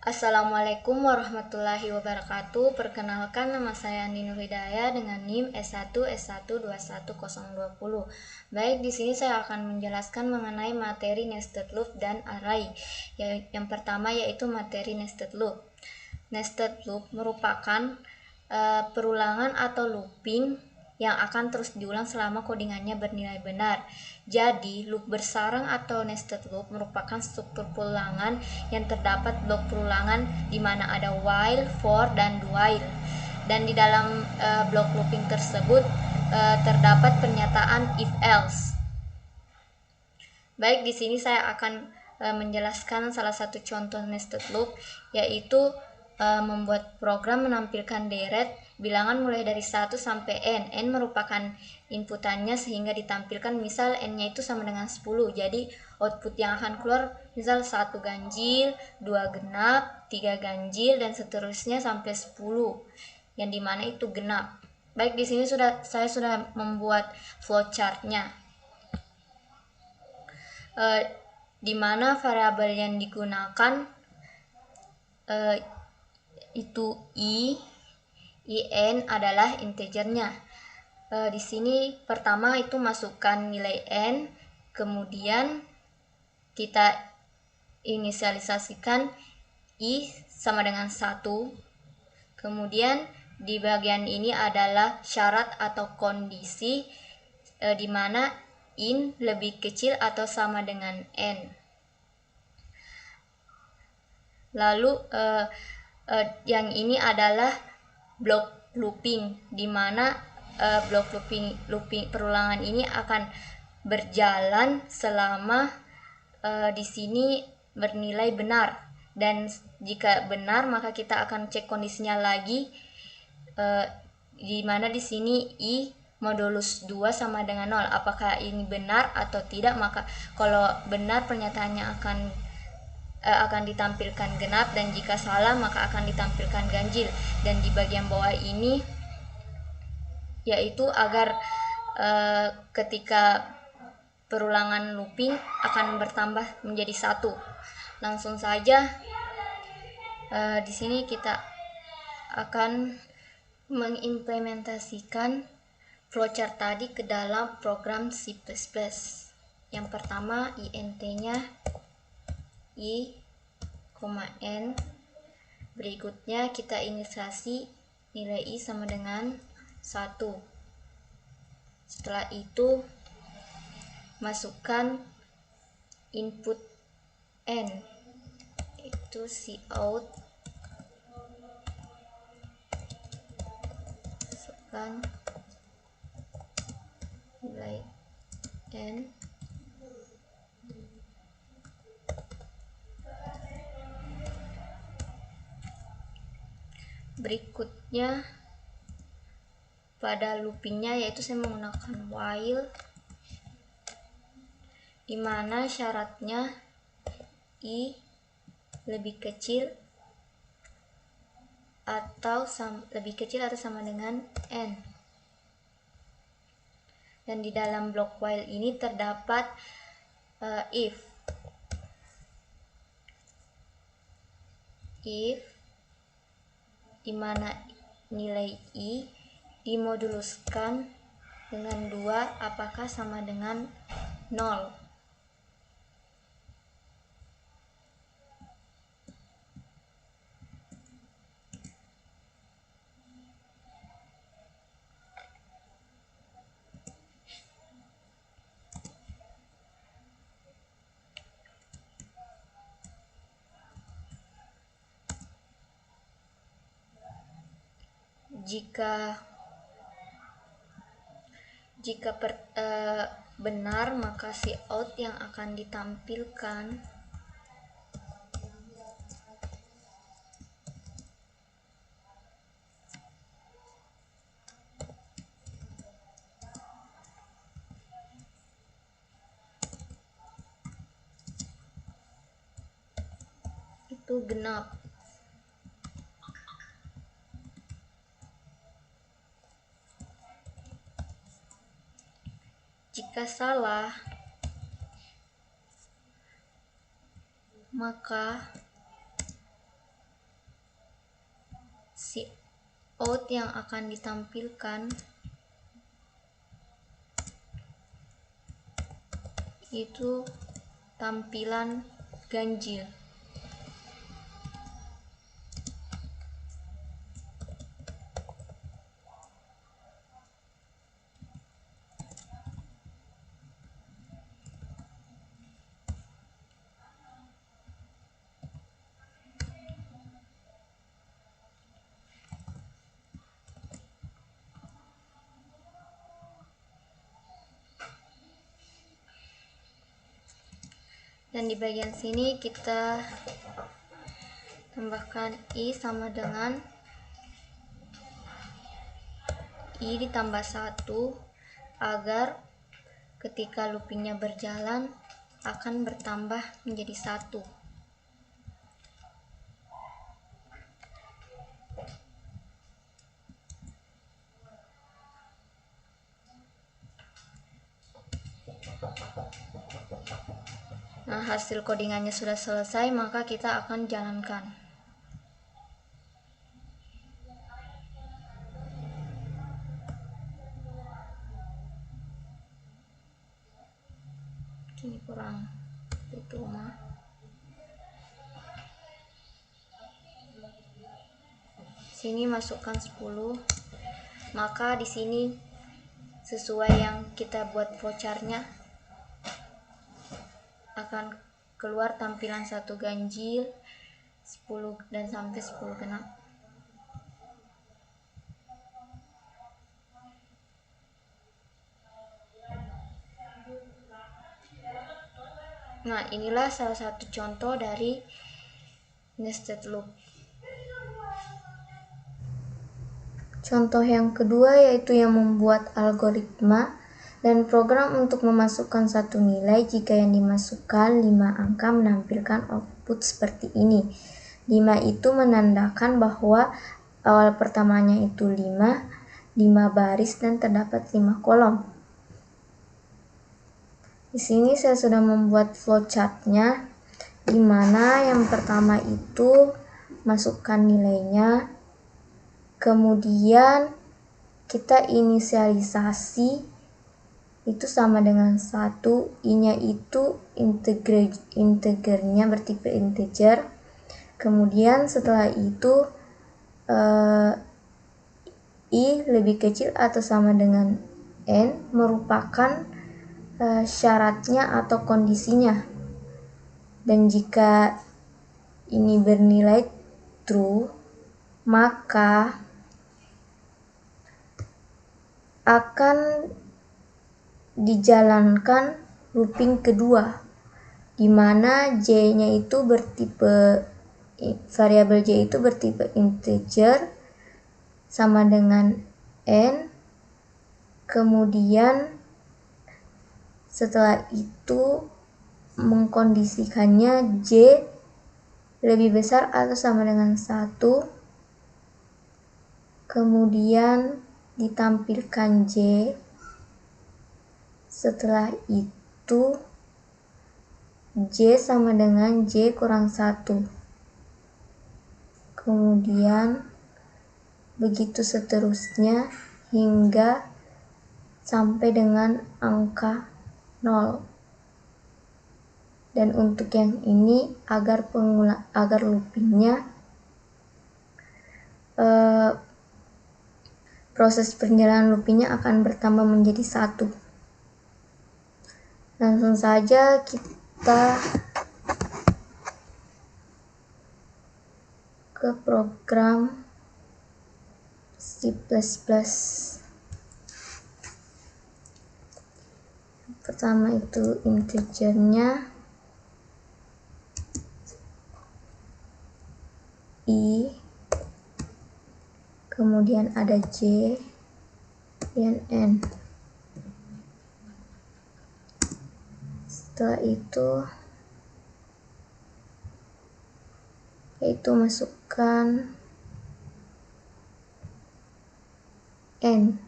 Assalamualaikum warahmatullahi wabarakatuh. Perkenalkan, nama saya Andi Nur Hidayah dengan NIM S1S1211020. Baik, di sini saya akan menjelaskan mengenai materi nested loop dan array. Yang pertama yaitu materi nested loop. Nested loop merupakan perulangan atau looping yang akan terus diulang selama codingannya bernilai benar. Jadi, loop bersarang atau nested loop merupakan struktur perulangan yang terdapat blok perulangan di mana ada while, for, dan do while. Dan di dalam blok looping tersebut terdapat pernyataan if else. Baik, di sini saya akan menjelaskan salah satu contoh nested loop, yaitu membuat program menampilkan deret bilangan mulai dari 1 sampai n. N merupakan inputannya sehingga ditampilkan misal n-nya itu sama dengan 10. Jadi output yang akan keluar misal 1 ganjil, 2 genap, 3 ganjil, dan seterusnya sampai 10. Yang dimana itu genap. Baik, di sini saya sudah membuat flowchartnya. Di mana variabel yang digunakan itu in adalah integernya. Di sini pertama itu masukkan nilai n, kemudian kita inisialisasikan i sama dengan 1. Kemudian di bagian ini adalah syarat atau kondisi di mana in lebih kecil atau sama dengan n. Lalu yang ini adalah blok looping, di mana blok looping perulangan ini akan berjalan selama di sini bernilai benar, dan jika benar maka kita akan cek kondisinya lagi, di mana di sini i modulus 2 sama dengan 0. Apakah ini benar atau tidak? Maka kalau benar pernyataannya akan ditampilkan genap, dan jika salah maka akan ditampilkan ganjil. Dan di bagian bawah ini yaitu agar ketika perulangan looping akan bertambah menjadi 1. Langsung saja di sini kita akan mengimplementasikan flowchart tadi ke dalam program C++. Yang pertama int-nya i, n. Berikutnya kita inisialisasi nilai i sama dengan 1. Setelah itu masukkan input n, itu cout, masukkan nilai n. Berikutnya pada loopingnya yaitu saya menggunakan while, dimana syaratnya i lebih kecil atau sama dengan n. Dan di dalam blok while ini terdapat if di mana nilai i dimoduluskan dengan 2 apakah sama dengan 0. Jika benar maka cout yang akan ditampilkan itu genap. Jika salah maka si out yang akan ditampilkan itu tampilan ganjil. Dan di bagian sini kita tambahkan I sama dengan I ditambah 1 agar ketika loopingnya berjalan akan bertambah menjadi 1. Nah, hasil codingannya sudah selesai, maka kita akan jalankan. Ini kurang itu mah. Sini masukkan 10. Maka di sini sesuai yang kita buat vouchernya akan keluar tampilan 1 ganjil, 10 dan sampai 10 genap. Nah, inilah salah satu contoh dari nested loop. Contoh yang kedua yaitu yang membuat algoritma dan program untuk memasukkan satu nilai. Jika yang dimasukkan 5 angka menampilkan output seperti ini. 5 itu menandakan bahwa awal pertamanya itu 5 baris dan terdapat 5 kolom. Di sini saya sudah membuat flowchartnya, di mana yang pertama itu masukkan nilainya, kemudian kita inisialisasi itu sama dengan 1, I-nya itu integernya bertipe integer. Kemudian setelah itu I lebih kecil atau sama dengan N merupakan syaratnya atau kondisinya. Dan jika ini bernilai true, maka akan dijalankan looping kedua, di mana J-nya itu bertipe variabel J itu bertipe integer sama dengan N. Kemudian setelah itu mengkondisikannya J lebih besar atau sama dengan 1. Kemudian ditampilkan J. Setelah itu J sama dengan J kurang 1. Kemudian begitu seterusnya hingga sampai dengan angka 0. Dan untuk yang ini agar loopingnya proses perjalanan loopingnya akan bertambah menjadi 1. Langsung saja kita ke program C++. Pertama itu integernya I, kemudian ada J dan N. Setelah itu masukkan N.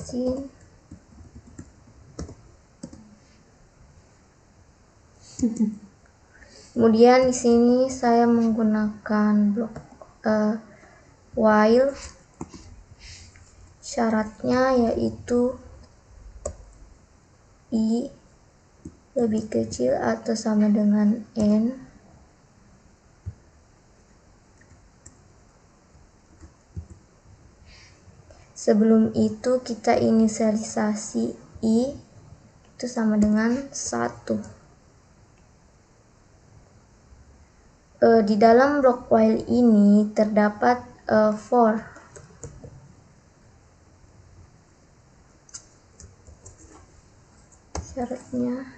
izin. Kemudian di sini saya menggunakan blok while. Syaratnya yaitu i lebih kecil atau sama dengan n. Sebelum itu kita inisialisasi i itu sama dengan 1. Di dalam blok while ini terdapat for. Syaratnya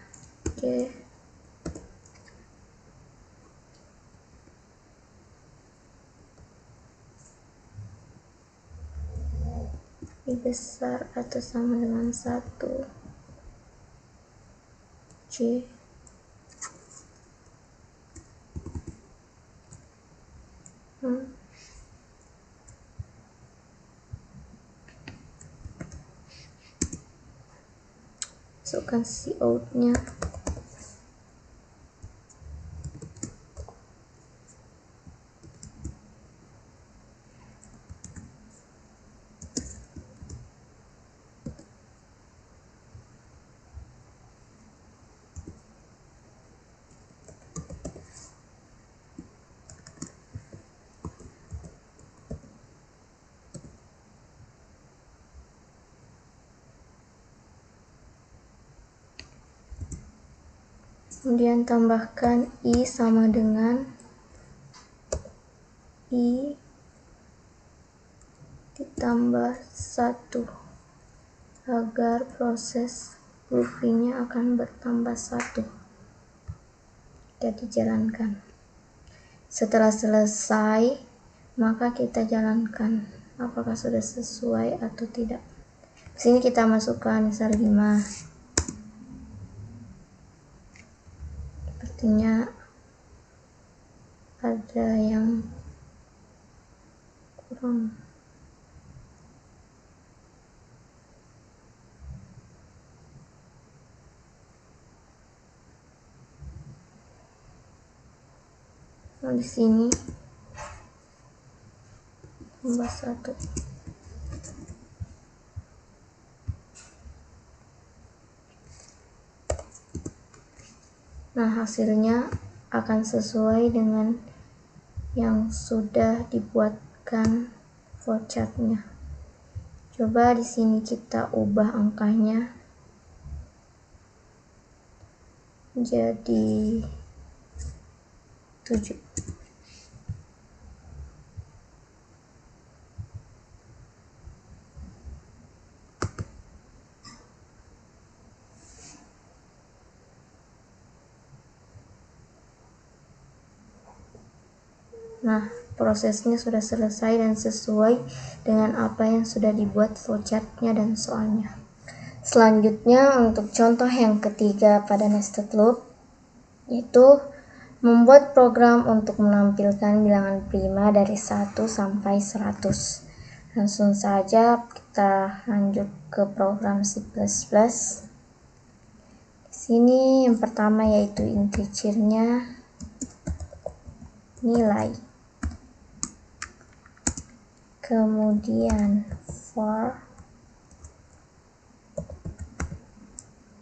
lebih besar atau sama dengan 1. C. Masukkan cout-nya. Kemudian tambahkan i sama dengan i ditambah 1 agar proses loopingnya akan bertambah 1. Jadi jalankan. Setelah selesai, maka kita jalankan apakah sudah sesuai atau tidak. Di sini kita masukkan misal 5. Sepertinya ada yang kurang. Nah, di sini tambah 1. Nah, hasilnya akan sesuai dengan yang sudah dibuatkan flowchart-nya. Coba di sini kita ubah angkanya jadi 7. Nah, prosesnya sudah selesai dan sesuai dengan apa yang sudah dibuat flowchart-nya dan soalnya. Selanjutnya untuk contoh yang ketiga pada nested loop, yaitu membuat program untuk menampilkan bilangan prima dari 1 sampai 100. Langsung saja kita lanjut ke program C++. Di sini yang pertama yaitu integernya nilai. Kemudian for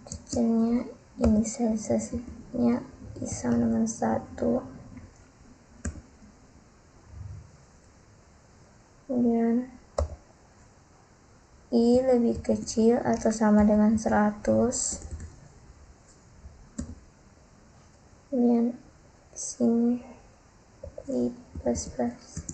integernya inisialisasinya i sama dengan 1. Kemudian i lebih kecil atau sama dengan 100. Kemudian di sini i plus plus.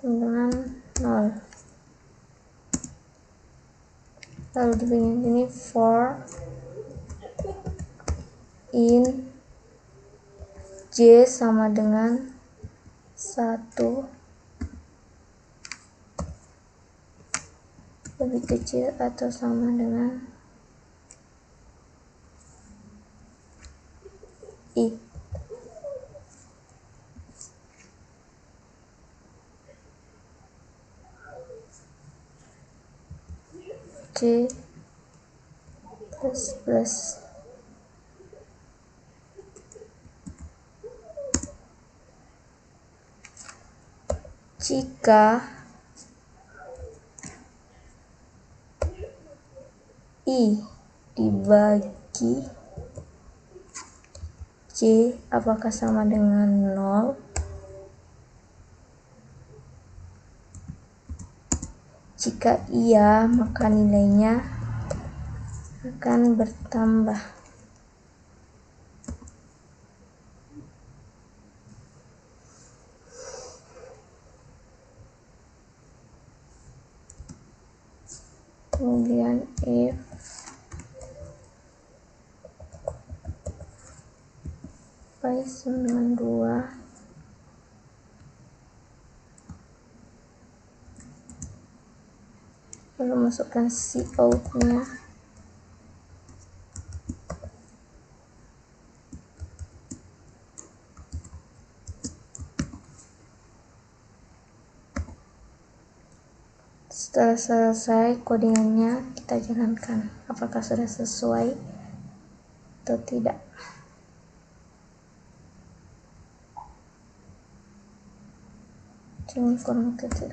Dengan 0. Lalu di bagian sini for in j sama dengan 1 lebih kecil atau sama dengan I. C plus plus. Jika I dibagi C apakah sama dengan 0? Jika iya, maka nilainya akan bertambah. Kemudian if y sama dengan 2, lalu masukkan cout-nya. Setelah selesai codingannya, kita jalankan apakah sudah sesuai atau tidak. Kurang kecil.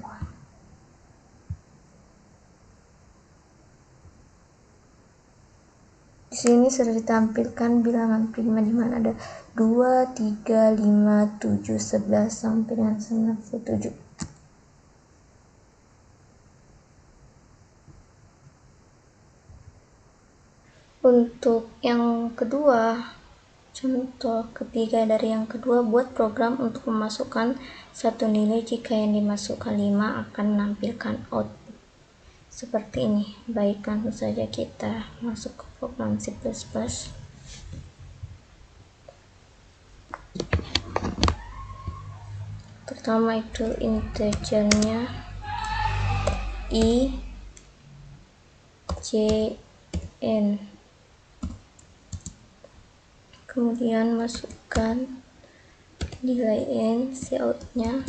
Di sini sudah ditampilkan bilangan prima di mana ada 2, 3, 5, 7, 11 sampai dengan 97. Untuk yang kedua, contoh ketiga dari yang kedua, buat program untuk memasukkan satu nilai jika yang dimasukkan 5 akan menampilkan output seperti ini. Baik, langsung saja kita masuk ke program C++. Pertama itu integernya I, J, N. Kemudian masukkan nilai N, cout-nya.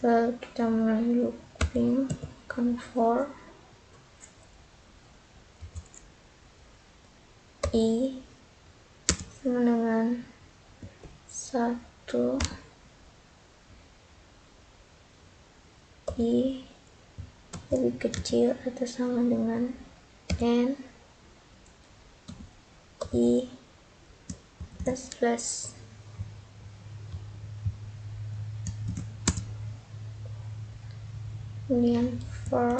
Lalu kita mulai looping convert I sama dengan 1, I lebih kecil atau sama dengan N, I plus plus. Kemudian for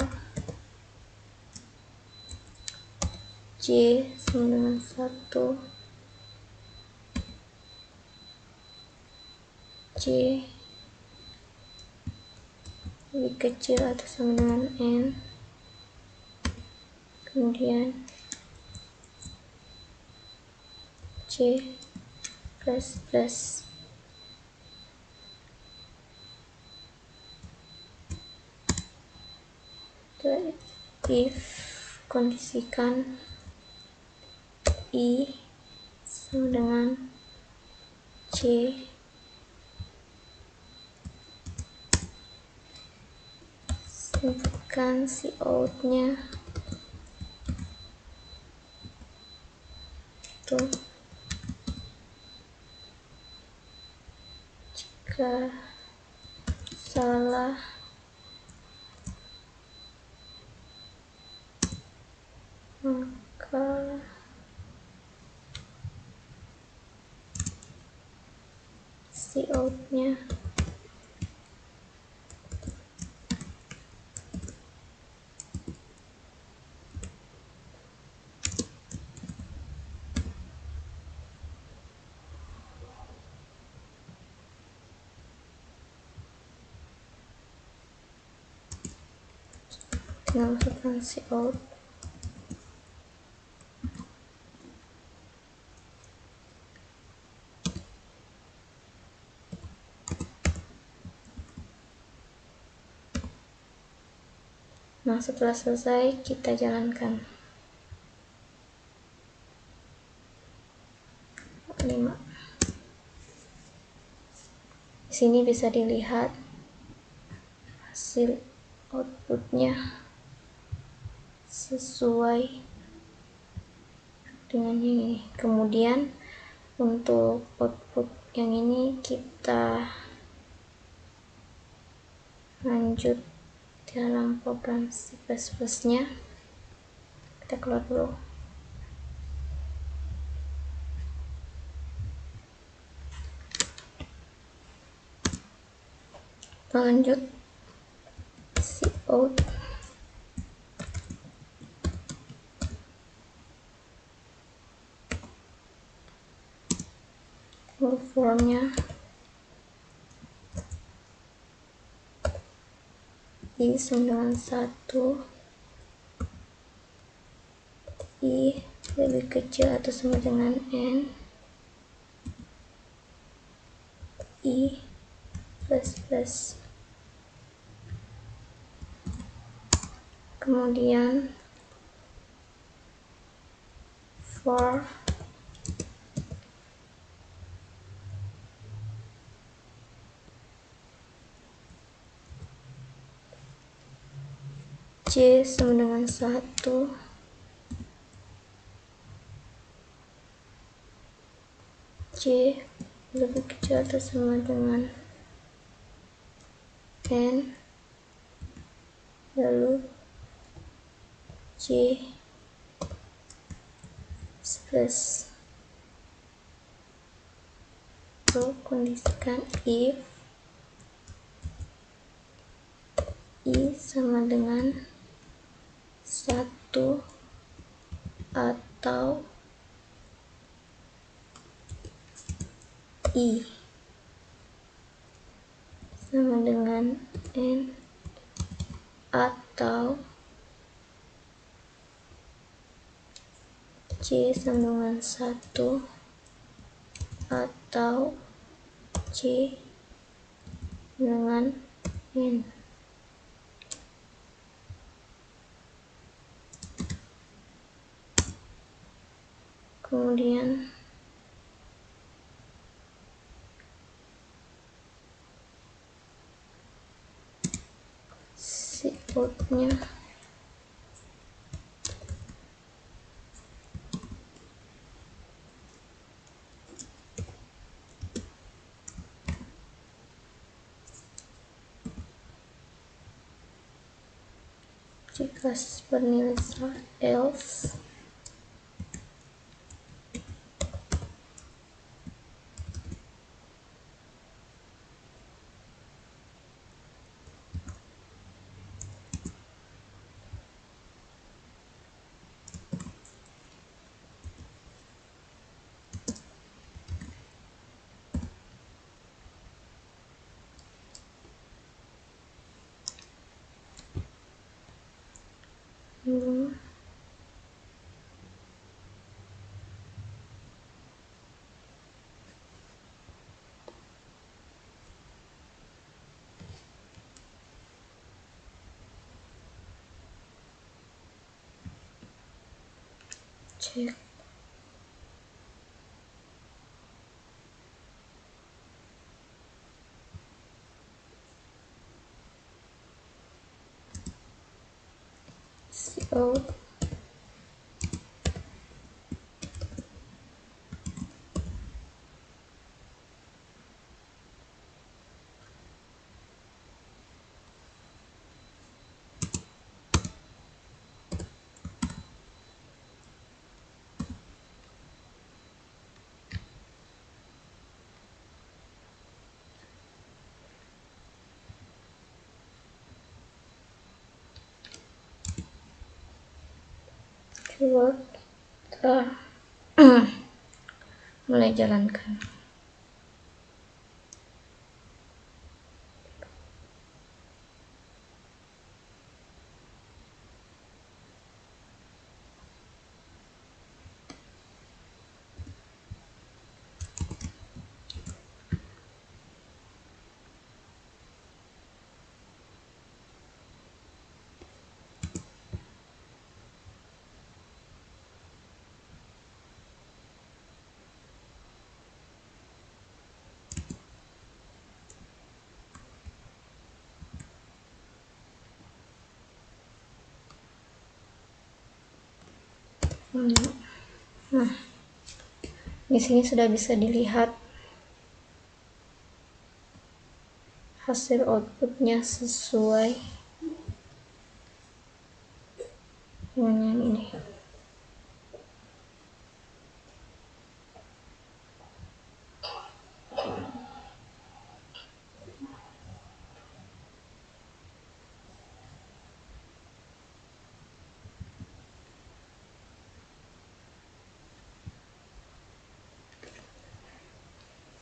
J sama dengan 1, J lebih kecil atau sama dengan N. Kemudian J plus plus. If kondisikan I sama dengan C sebutkan cout-nya tuh. Jika salah maka cout-nya tinggal masukkan cout. Nah, setelah selesai kita jalankan. 5. Di sini bisa dilihat hasil outputnya sesuai dengan ini. Kemudian untuk output yang ini kita lanjut dalam program C++ nya. Kita keluar dulu. Kita lanjut cout formnya I sama dengan 1, I lebih kecil atau sama dengan N, I plus. Kemudian for C sama dengan 1, C lebih kecil atau sama dengan N, lalu C plus. Lalu kondisikan if I sama dengan 1 atau I sama dengan N atau C sama dengan 1 atau C dengan N. Kemudian outputnya jika bernilai else cek cout keluar. Kita mulai jalankan. Nah, di sini sudah bisa dilihat hasil outputnya sesuai dengan yang ini.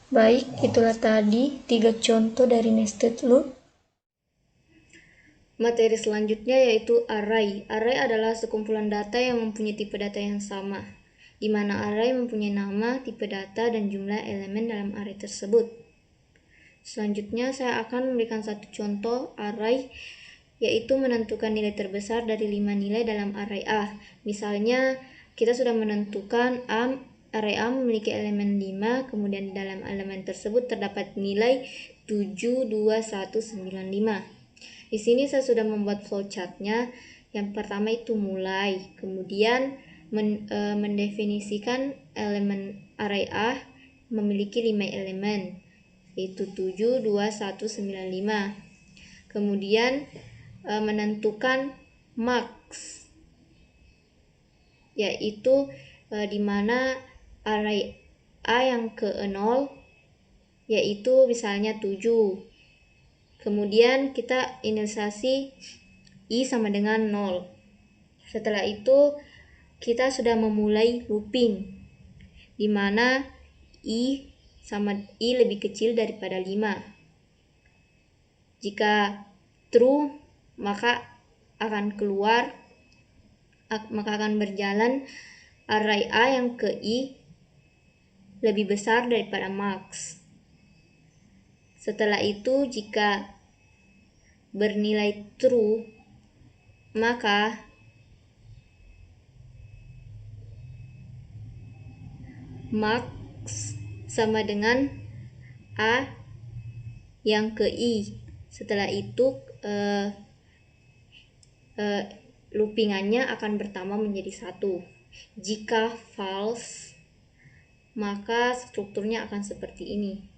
Baik, itulah tadi 3 contoh dari nested loop. Materi selanjutnya yaitu array. Array adalah sekumpulan data yang mempunyai tipe data yang sama, di mana array mempunyai nama, tipe data, dan jumlah elemen dalam array tersebut. Selanjutnya saya akan memberikan satu contoh array, yaitu menentukan nilai terbesar dari 5 nilai dalam array A. Misalnya, kita sudah menentukan array A memiliki elemen 5, kemudian di dalam elemen tersebut terdapat nilai 72195. Di sini saya sudah membuat flowchartnya. Yang pertama itu mulai, kemudian mendefinisikan elemen array A memiliki 5 elemen, yaitu 72195. Kemudian menentukan max, yaitu di mana array A yang ke 0 yaitu misalnya 7. Kemudian kita inisialisasi I sama dengan 0. Setelah itu kita sudah memulai looping, di mana I lebih kecil daripada 5. Jika true, maka akan berjalan array A yang ke I lebih besar daripada max. Setelah itu jika bernilai true, maka max sama dengan A yang ke I. Setelah itu loopingannya akan bertambah menjadi 1. Jika false, maka strukturnya akan seperti ini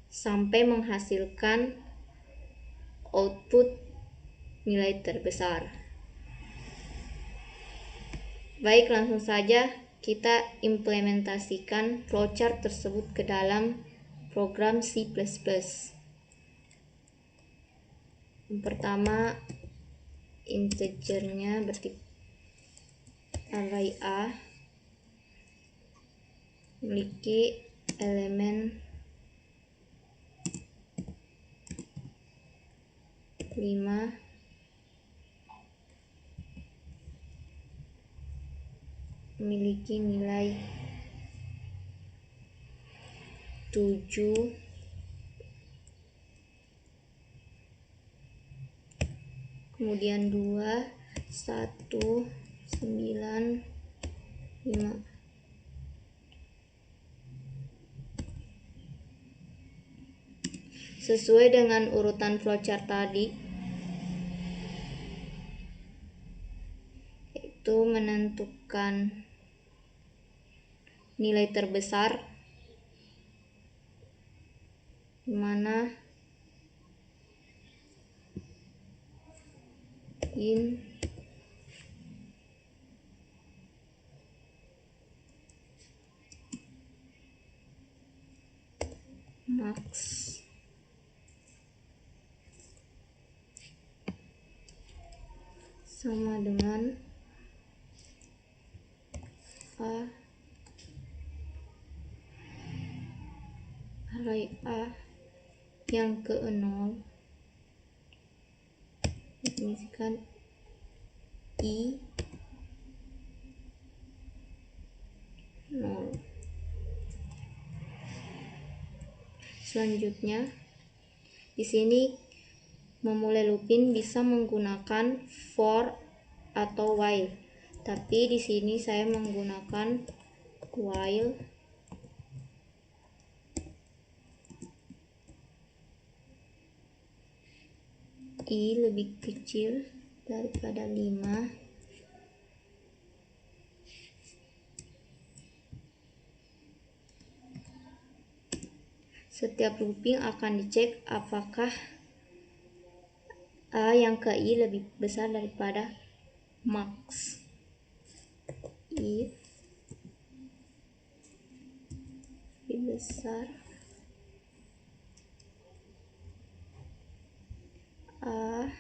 sampai menghasilkan output nilai terbesar. Baik, langsung saja kita implementasikan flowchart tersebut ke dalam program C++. Yang pertama, integernya bertipe array A memiliki elemen 5, memiliki nilai 7, kemudian 2, 1, 9, 5. Sesuai dengan urutan flowchart tadi, yaitu menentukan nilai terbesar, di mana in max sama dengan array A yang ke 0 definisikan I 0. Selanjutnya di sini memulai looping bisa menggunakan for atau while, tapi di sini saya menggunakan while I lebih kecil daripada 5, Setiap looping akan dicek apakah A yang ke I lebih besar daripada max. If lebih besar A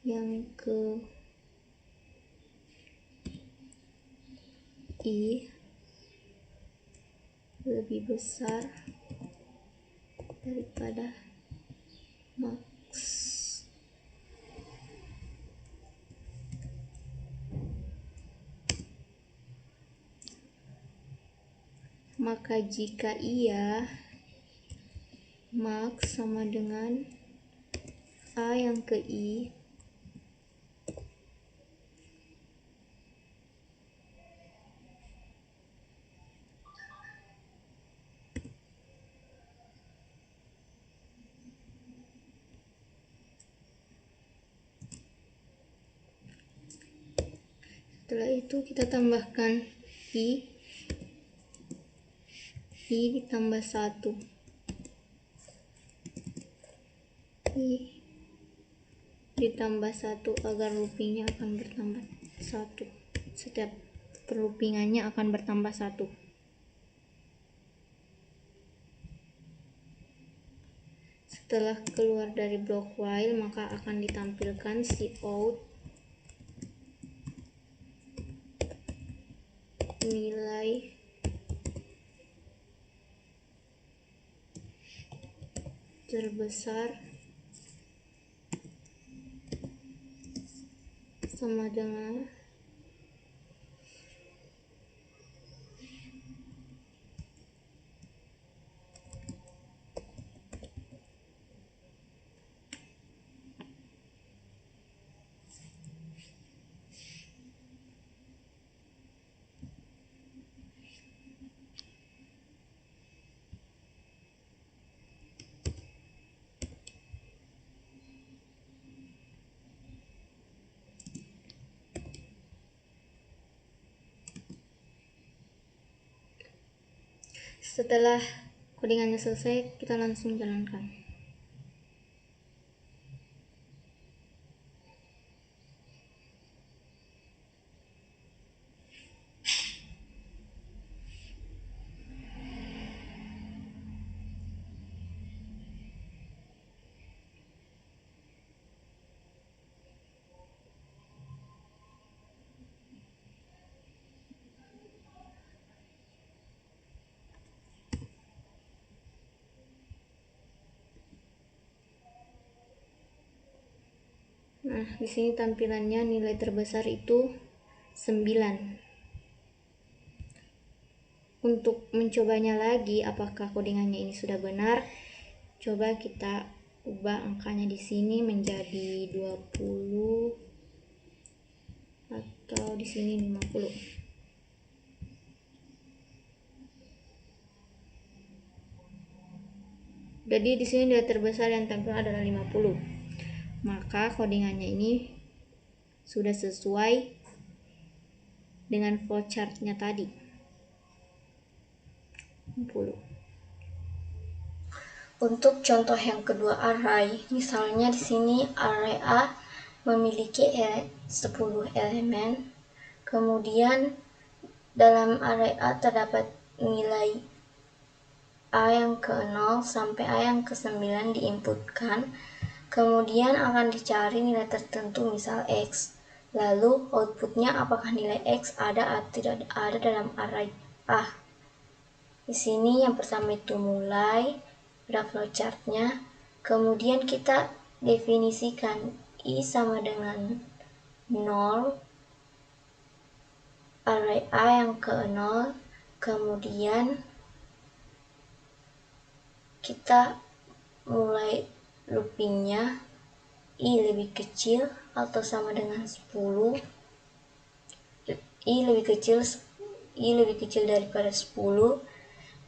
yang ke I lebih besar daripada max, maka jika iya, max sama dengan A yang ke I setelah itu kita tambahkan I ditambah 1, I ditambah 1 agar loopingnya akan bertambah 1. Setiap perloopingannya akan bertambah 1. Setelah keluar dari blok while, maka akan ditampilkan cout nilai terbesar sama dengan setelah codingannya selesai, kita langsung jalankan. Nah, di sini tampilannya nilai terbesar itu 9. Untuk mencobanya lagi apakah codingannya ini sudah benar, coba kita ubah angkanya di sini menjadi 20 atau di sini 50. Jadi di sini nilai terbesar yang tampil adalah 50. Maka codingannya ini sudah sesuai dengan flowchartnya tadi. 60. Untuk contoh yang kedua array, misalnya di sini array A memiliki 10 elemen. Kemudian dalam array A terdapat nilai A yang ke-0 sampai A yang ke-9 diinputkan. Kemudian akan dicari nilai tertentu, misal X. Lalu outputnya apakah nilai X ada atau tidak ada dalam array A. Di sini yang pertama itu mulai, ada flowchartnya. Kemudian kita definisikan I sama dengan 0, array A yang ke-0. Kemudian kita mulai loopingnya I lebih kecil atau sama dengan 10, I lebih kecil daripada 10.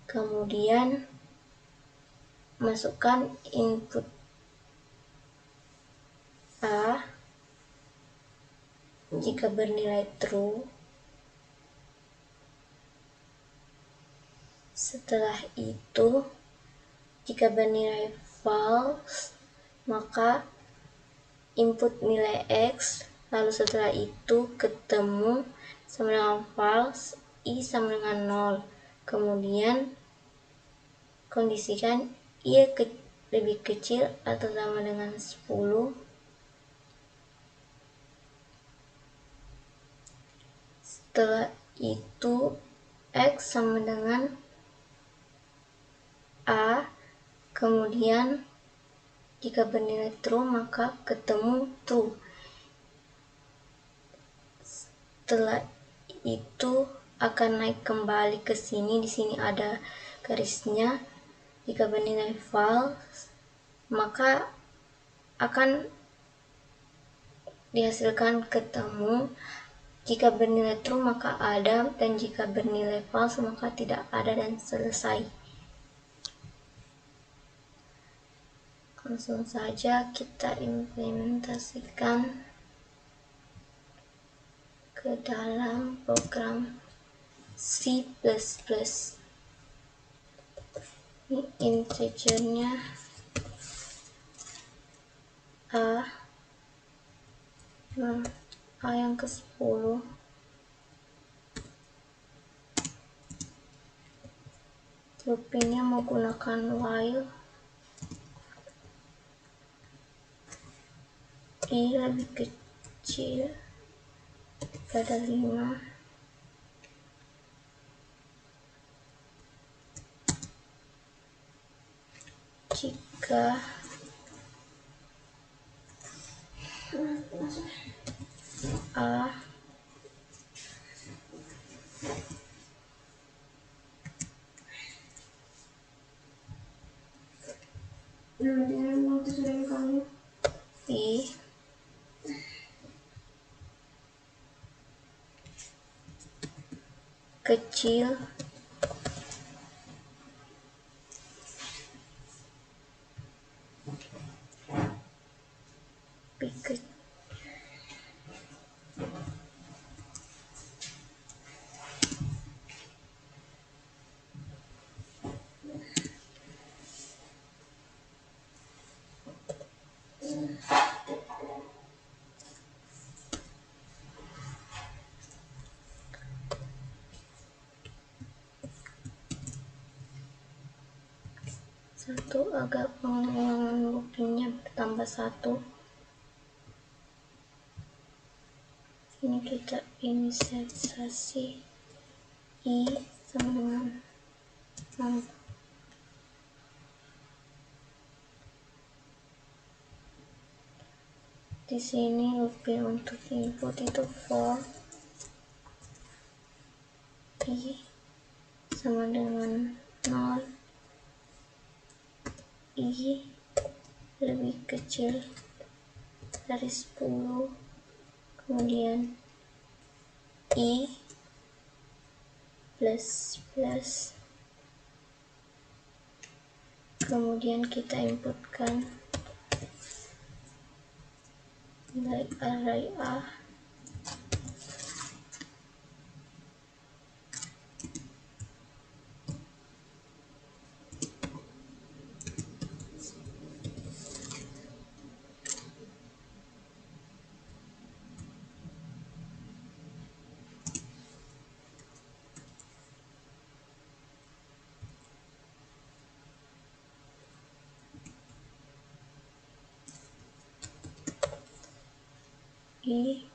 Kemudian masukkan input A jika bernilai true, Setelah itu, jika bernilai false, maka input nilai X, lalu setelah itu ketemu sama dengan false, I sama dengan 0. Kemudian kondisikan I lebih kecil atau sama dengan 10. Setelah itu X sama dengan A. Kemudian jika bernilai true maka ketemu true. Setelah itu akan naik kembali ke sini. Di sini ada garisnya. Jika bernilai false maka akan dihasilkan ketemu. Jika bernilai true maka ada, dan jika bernilai false maka tidak ada, dan selesai. Langsung saja kita implementasikan ke dalam program C++. Ini integernya A. Nah, A yang ke-10. Loopingnya menggunakan while. I lebih kecil pada 5. Jika A I kecil satu, agar pengulangan loopingnya bertambah 1. Ini kita inisialisasi I sama dengan 6. Di sini looping untuk input itu for I sama dengan 0, I lebih kecil dari 10, kemudian I plus plus, kemudian kita inputkan nilai array A. I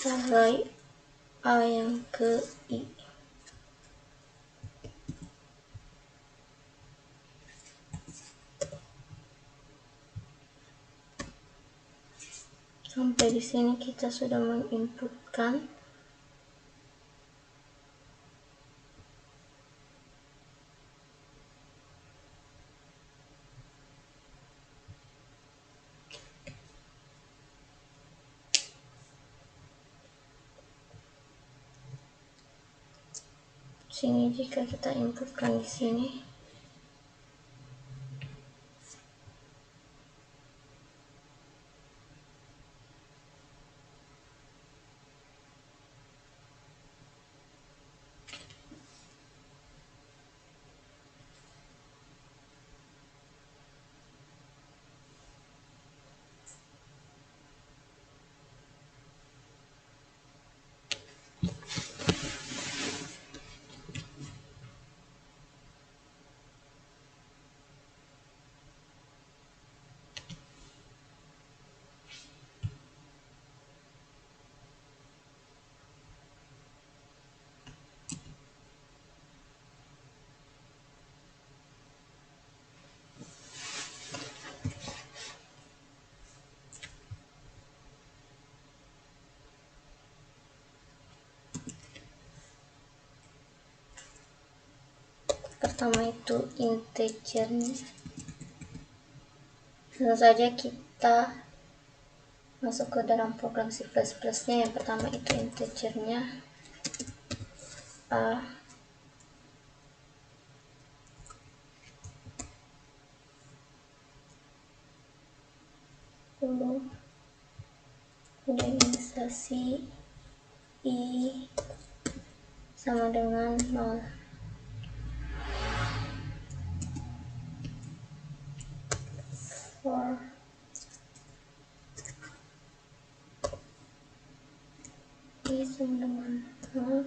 array A yang ke I. Sampai di sini kita sudah menginputkan Sini jika kita inputkan di sini, pertama itu integernya. Tentu saja kita masuk ke dalam program C++ nya. Yang pertama itu integernya A, kemudian inisialisasi I sama dengan 0. For I sama dengan 0,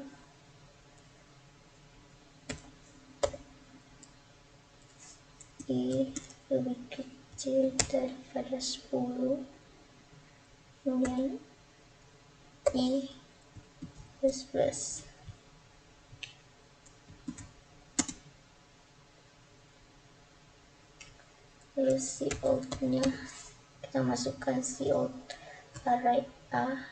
I lebih kecil daripada 10, kemudian I plus. Lalu cout-nya kita masukkan cout array A,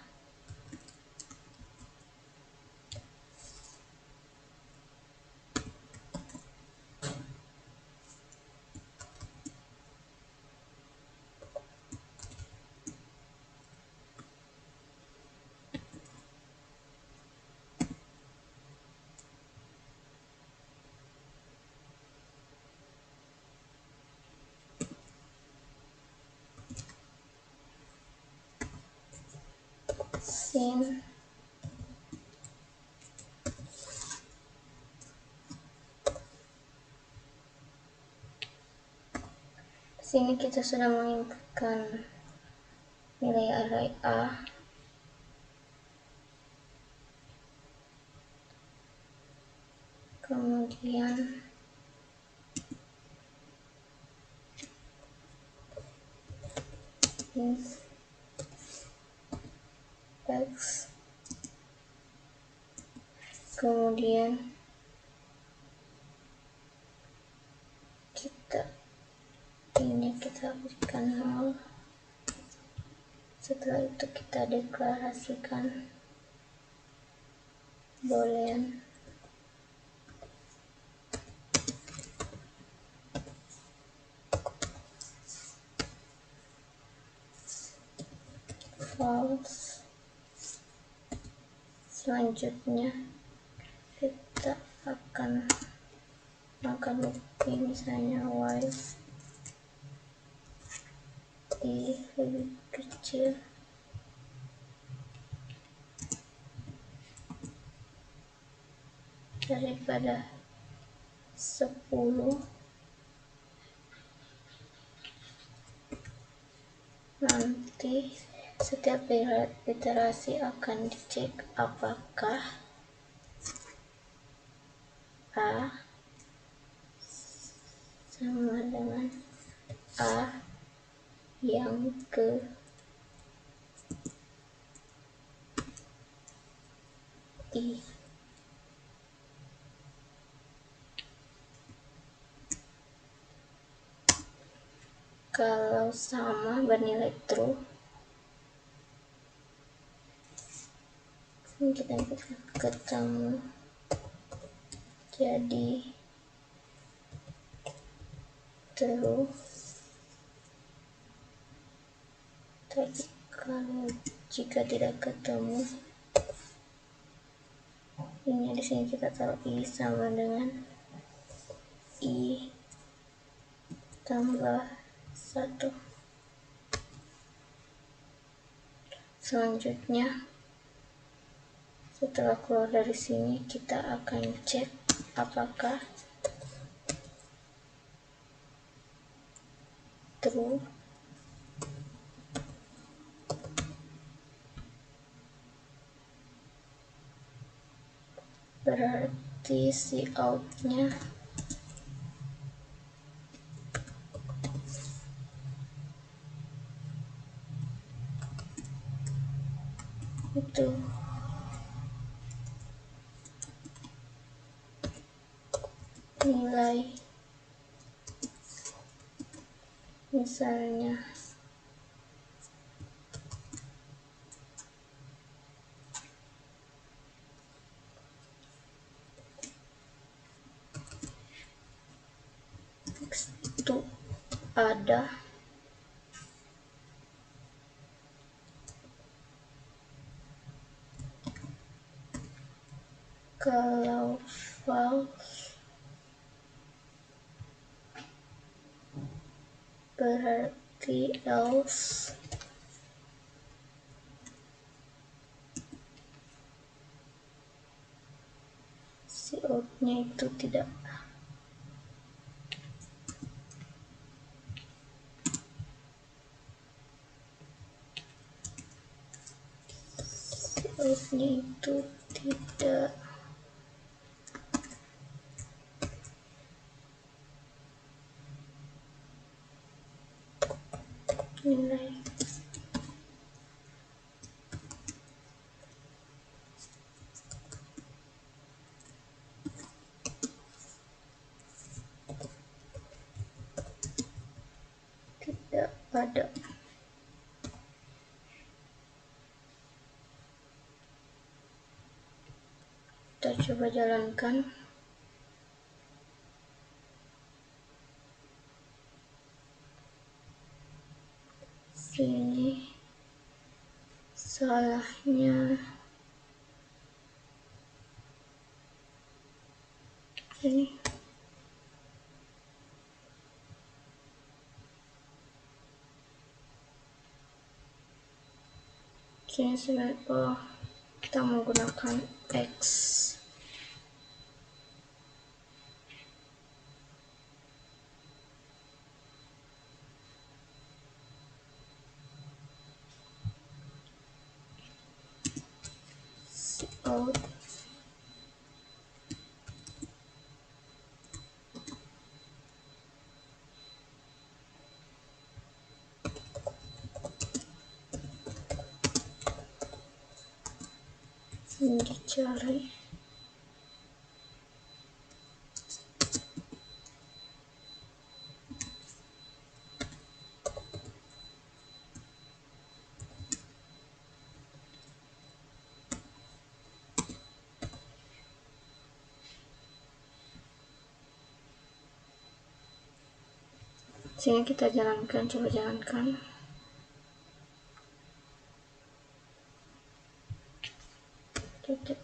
sin sini kita sudah menginputkan nilai array A, kemudian x, kemudian kita berikan 0. Setelah itu kita deklarasikan boolean false. Selanjutnya kita akan looping, misalnya while I lebih kecil daripada 10, nanti setiap iterasi akan dicek apakah A sama dengan A yang ke I. Kalau sama bernilai true, kita ketemu, jadi true. Tapi kalau jika tidak ketemu, Ini di sini kita taruh I sama dengan I tambah 1. Selanjutnya, setelah keluar dari sini, kita akan cek apakah true. Berarti si outnya itu nilai, misalnya X itu ada kalau false berarti else. Si outnya itu tidak. Si outnya itu tidak nilai. Tidak ada. Kita coba jalankan. Sini salahnya ini. Sini sebenarnya kita menggunakan X. Out ini dicari. Sini kita jalankan, coba jalankan. Tutup.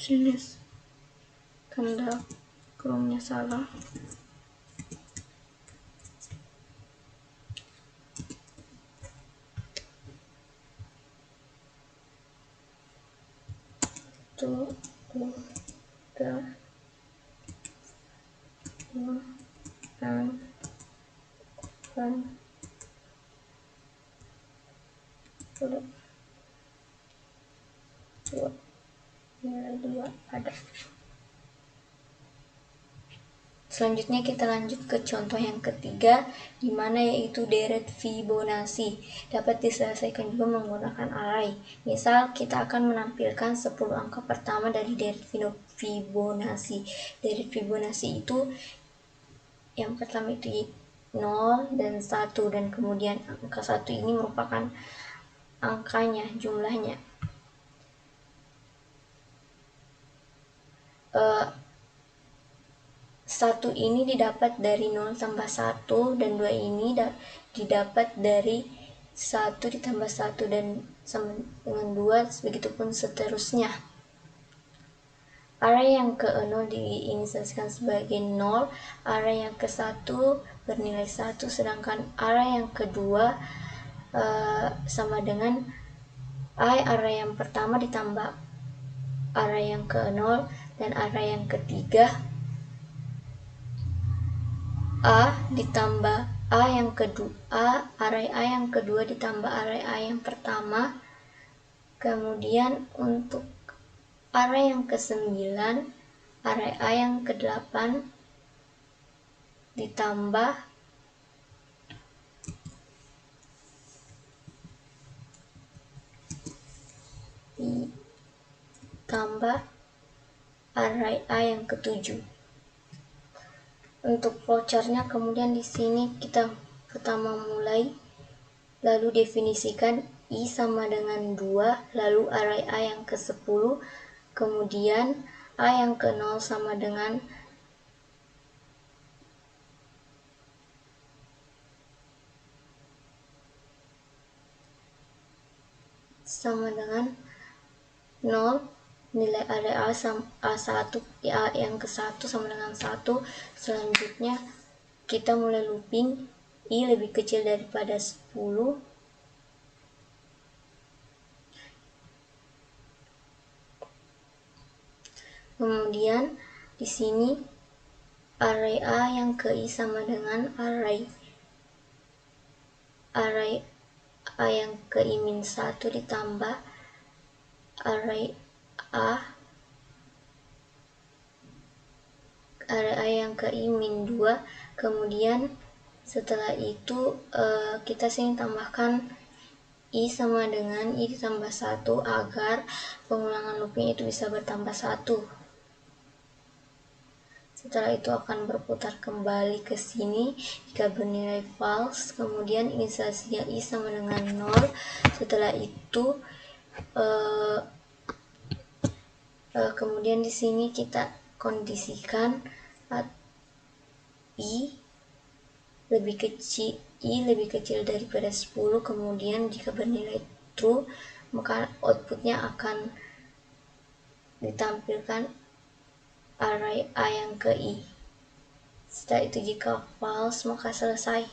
Sini tanda kurungnya salah. Itu udah nilai 2 ada. Selanjutnya kita lanjut ke contoh yang ketiga, di mana yaitu deret Fibonacci. Dapat diselesaikan juga menggunakan array. Misal kita akan menampilkan 10 angka pertama dari deret Fibonacci. Deret Fibonacci itu yang pertama itu 0 dan 1, dan kemudian angka 1 ini merupakan angkanya, jumlahnya. Satu ini didapat dari 0 tambah 1, dan 2 ini didapat dari 1 ditambah 1 dan sama dengan 2, begitupun seterusnya. Array yang ke-0 diinisialisasikan sebagai 0, array yang ke-1 bernilai 1, sedangkan array yang kedua sama dengan array yang pertama ditambah array yang ke-0, dan array yang ketiga A ditambah A yang kedua, array A yang kedua ditambah array A yang pertama. Kemudian untuk array yang ke-9, array A yang ke-8 ditambah array A yang ke-7. Untuk flowchart-nya kemudian di sini kita pertama mulai, lalu definisikan I sama dengan 2, lalu array A yang ke-10, kemudian A yang ke-0 sama dengan sama dengan 0, nilai array A1 A yang ke-1 sama dengan 1. Selanjutnya kita mulai looping I lebih kecil daripada 10. Kemudian di sini array A yang ke I sama dengan array A yang ke I min 1 ditambah array A yang ke I min 2. Kemudian setelah itu kita sini tambahkan I sama dengan I ditambah 1 agar pengulangan looping itu bisa bertambah 1. Setelah itu akan berputar kembali ke sini jika bernilai false. Kemudian inisialisasinya I sama dengan 0. Setelah itu kemudian di sini kita kondisikan I lebih kecil daripada 10. Kemudian jika bernilai true, maka outputnya akan ditampilkan array A yang ke I. Setelah itu jika false, maka selesai.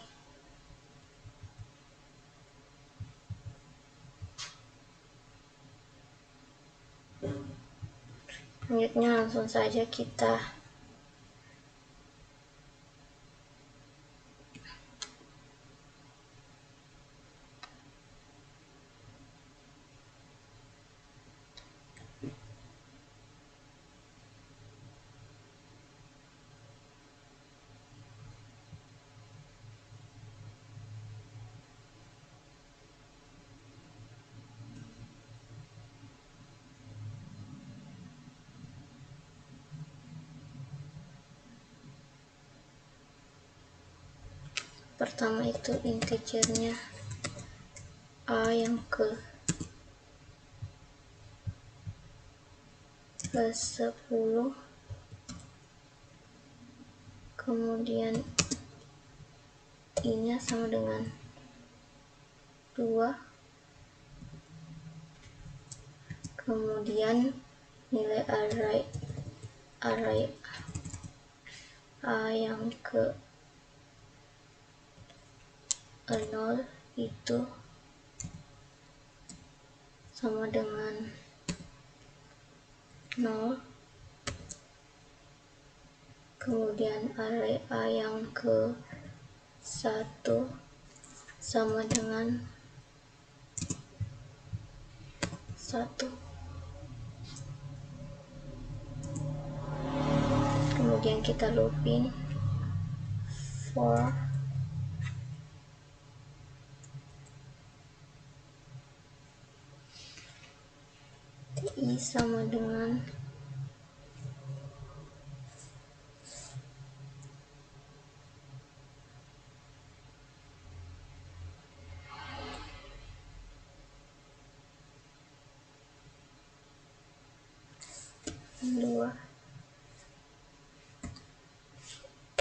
Selanjutnya langsung saja kita pertama itu integernya A yang ke 10, kemudian I-nya sama dengan 2, kemudian nilai array A yang ke 0 itu sama dengan 0, kemudian array A yang ke 1 sama dengan 1, kemudian kita looping for I sama dengan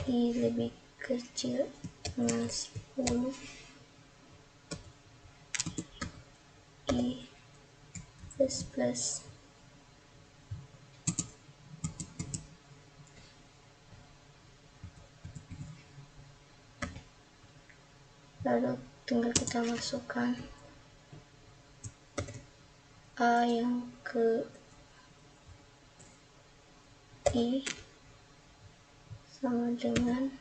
I lebih kecil dengan 10, I plus lalu tinggal kita masukkan A yang ke I sama dengan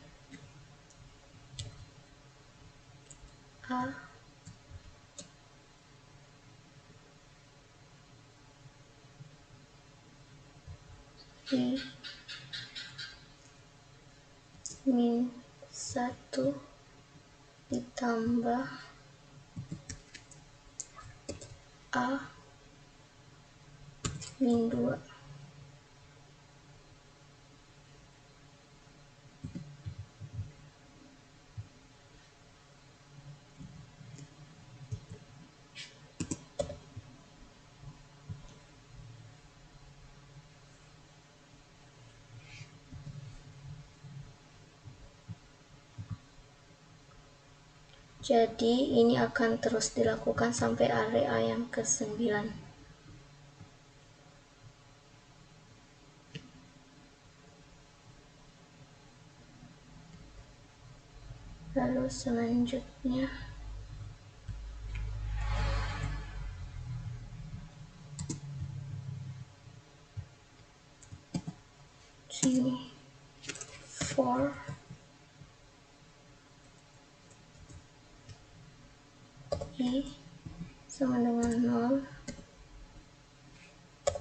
A I min 1 ditambah A min 2. Jadi ini akan terus dilakukan sampai area yang ke-9. Lalu selanjutnya sini 4 I sama dengan 0,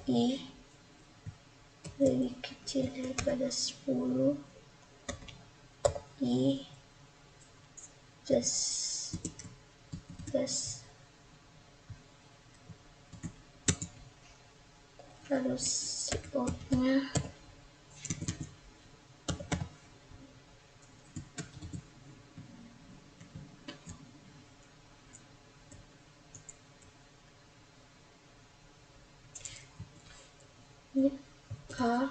I lebih kecil daripada 10, I plus lalu outnya ini A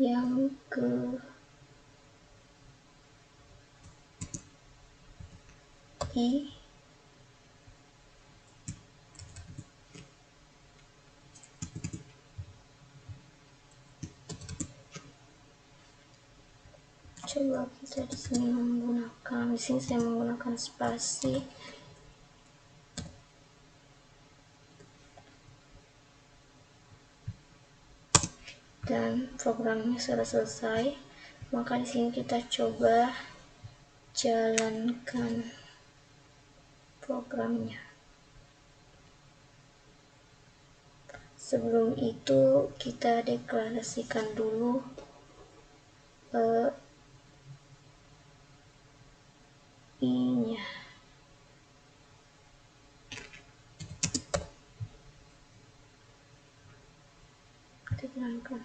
yang ke I coba kita di sini saya menggunakan spasi dan programnya sudah selesai. Maka di sini kita coba jalankan programnya. Sebelum itu kita deklarasikan dulu I-nya. Kita jalankan.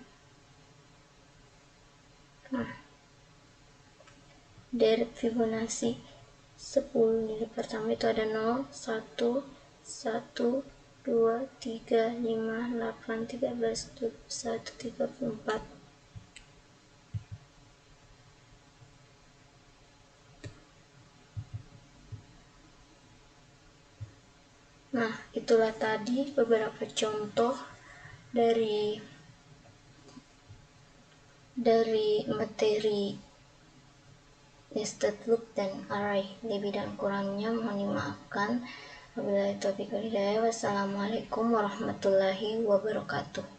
Nah, dari Fibonacci 10 nilai pertama itu ada 0, 1, 1, 2, 3, 5, 8, 13, 21, 34. Nah, itulah tadi beberapa contoh dari materi nested loop dan array. Lebih dan kurangnya mohon dimaafkan. Wabillahi taufiq wal hidayah. Wassalamualaikum warahmatullahi wabarakatuh.